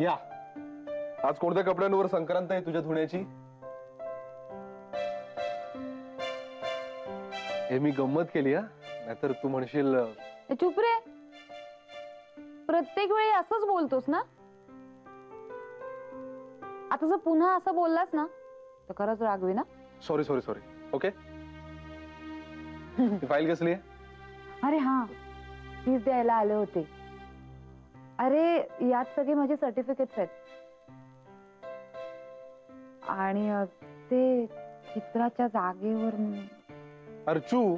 या आज कोणत्या कपड्यांवर संक्रांत आहे तुझ्या धुण्याची? हे मी गंमत केली, हा नाहीतर तू म्हणशील चुप रे, प्रत्येक वेळी असंच बोलतोस ना? आता जर पुन्हा असं बोललास ना तर खरंच रागवी ना. Sorry sorry sorry. Okay. File कसली आहे? अरे हा, फीस द्यायला आले होते. अरे यात सगळे माझे सर्टिफिकेट्स आहेत आणि ते चित्राच्या जागेवर. अर्चू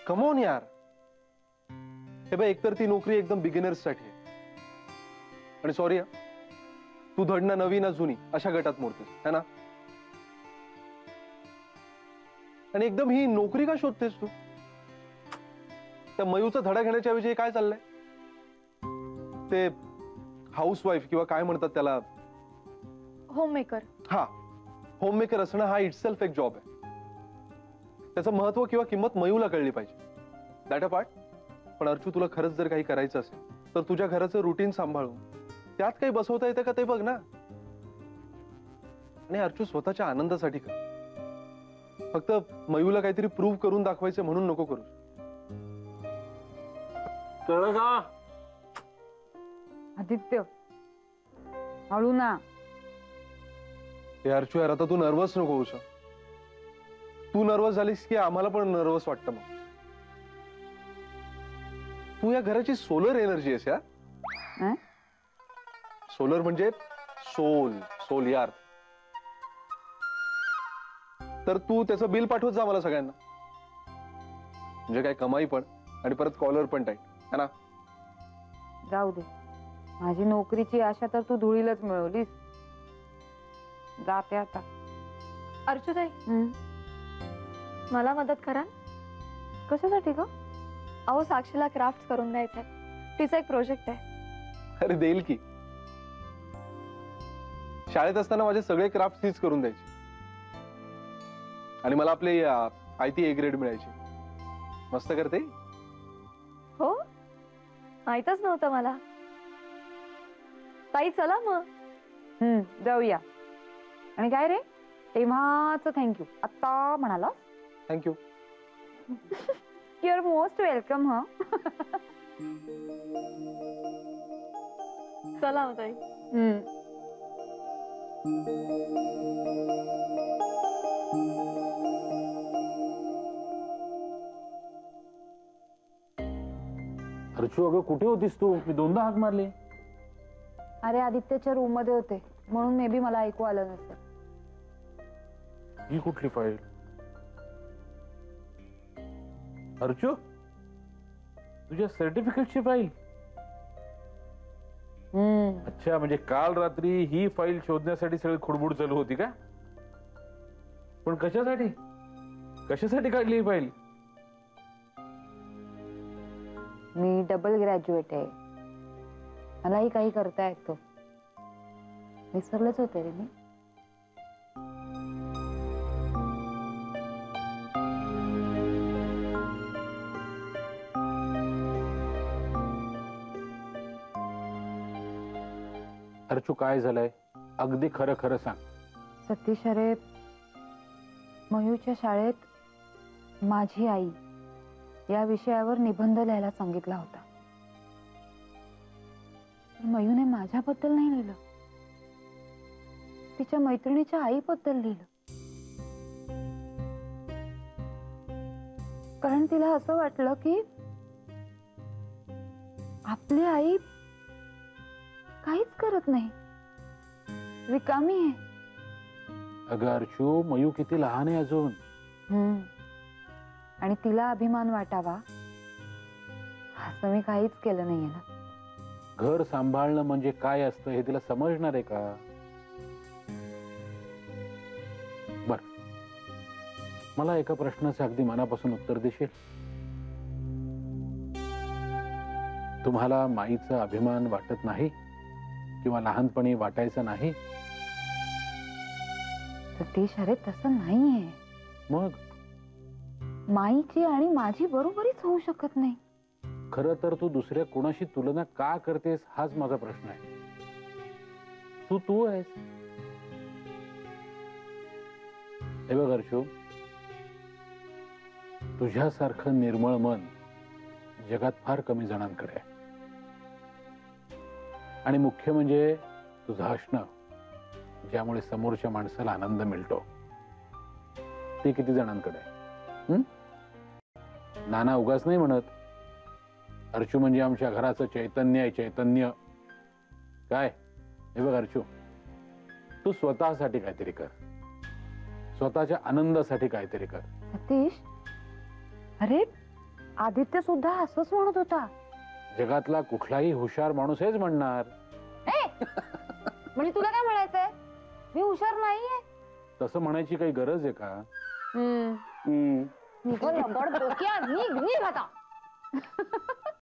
कम ऑन यार. हे बघ, एकतर ती नोकरी एकदम बिगिनर्स साठी आहे आणि सॉरी तू धड ना नवी ना जुनी अशा गटात मोडतेस है ना. आणि एकदम ही नोकरी का शोधतेस तू? त्या मयूचा धडा घेण्याच्या ऐवजी काय चाललंय? ते हाऊसवाईफ किंवा काय म्हणतात त्याला, होममेकर. हा, होममेकर असणं हा इटसेल्फ एक जॉब आहे. त्याचं महत्व किंवा किंमत मयूला कळली पाहिजे. That a part. पण अर्चू, तुला खरंच जर काही करायचं असेल तर तुझ्या घराचं रुटीन सांभाळून त्यात काही बसवता येतं का ते बघ ना. आणि अर्चू, स्वतःच्या आनंदासाठी कर. फक्त मयूला काहीतरी प्रूव्ह करून दाखवायचं म्हणून नको करू. कळलं का? आदित्य हळू ना. हे अर्चू यार, आता तू नर्वस नको होऊस. तू नर्वस झालीस की आम्हाला पण नर्वस वाटतं. मग तू या घराची सोलर एनर्जी आहेस यार. सोलर म्हणजे सोल यार. तर तू त्याचं बिल पाठवत जा मला सगळ्यांना. म्हणजे काय कमाई पण आणि परत कॉलर पण टाईट है ना. जाऊ दे, माझी नोकरीची आशा तर तू धुळीलाच मिळवलीस. जाते आता. अर्चुताई, मला मदत करा. कशासाठी ग? अहो, साक्षीला क्राफ्ट करून द्यायचंय. तिचा एक प्रोजेक्ट आहे. अरे देईल की. शाळेत असताना माझे सगळे क्राफ्ट तीच करून द्यायची आणि मला आपले आयती ए ग्रेड मिळायची. मस्त करते. हो, माहीतच नव्हतं मला. ताई चला मग. जाऊया. आणि काय रे, तेव्हाच थँक्यू आता म्हणाला. Thank you. You are most welcome. हा चला ताई. अर्चू, अगं कुठे होतीस तू? मी दोनदा हाक मारली. अरे आदित्यच्या रूम मध्ये होते म्हणून मे बी मला ऐकू आलं नसेल. ही कुठली फाईल? अर्चू, तुझ्या सर्टिफिकेटची फाईल? अच्छा, म्हणजे काल रात्री ही फाईल शोधण्यासाठी सगळी खुडबुड चालू होती का? पण कशासाठी कशासाठी काढली ही फाईल? मी डबल ग्रॅज्युएट आहे, मलाही काही करता येतो. विसरलेच होते रे मी. अर्चू, काय झालंय? अगदी खरं खरं सांग. सतीश, अरे मयूच्या शाळेत माझी आई या विषयावर निबंध लिहायला सांगितला होता. मयूने माझ्याबद्दल नाही लिहिलं, तिच्या मैत्रिणीच्या आईबद्दल लिहिलं. कारण तिला असं वाटलं की आपली आई काहीच करत नाही, रिकामी आहे. अगं अर्चू, मयू किती लहान आहे अजून. आणि तिला अभिमान वाटावा असं मी काहीच केलं नाहीये ना. घर सांभाळणं म्हणजे काय असतं हे तिला समजणार आहे का? बर, मला एका प्रश्नाचं अगदी मनापासून उत्तर देशील? तुम्हाला माईचा अभिमान वाटत नाही किंवा लहानपणी वाटायचा नाही? सतीश, अरे तसं नाहीये. मग माईची आणि माझी बरोबरीच होऊ शकत नाही. खरं तर तू दुसऱ्या कोणाशी तुलना का करतेस हाच माझा प्रश्न आहे. तू तू आहेस. हे बघ हर्षू, तुझ्यासारखं निर्मळ मन जगात फार कमी जणांकडे आहे. आणि मुख्य म्हणजे तुझं हसणं, ज्यामुळे समोरच्या माणसाला आनंद मिळतो, ते किती जणांकडे आहे. नाना उगाच नाही म्हणत, अर्चू म्हणजे आमच्या घराचं चैतन्य आहे, चैतन्य. काय हे बघ अर्चू, तू स्वतःसाठी काहीतरी कर, स्वतःच्या आनंदासाठी काहीतरी कर. सतीश, अरे आदित्य सुद्धा असंच म्हणत होता. जगातला कुठलाही हुशार माणूस हेच म्हणणार. म्हणजे तुला काय म्हणायचंय, मी हुशार नाहीये? तसं म्हणायची काही गरज आहे का? निघ लंबड डोक्या, निघ निघ आता.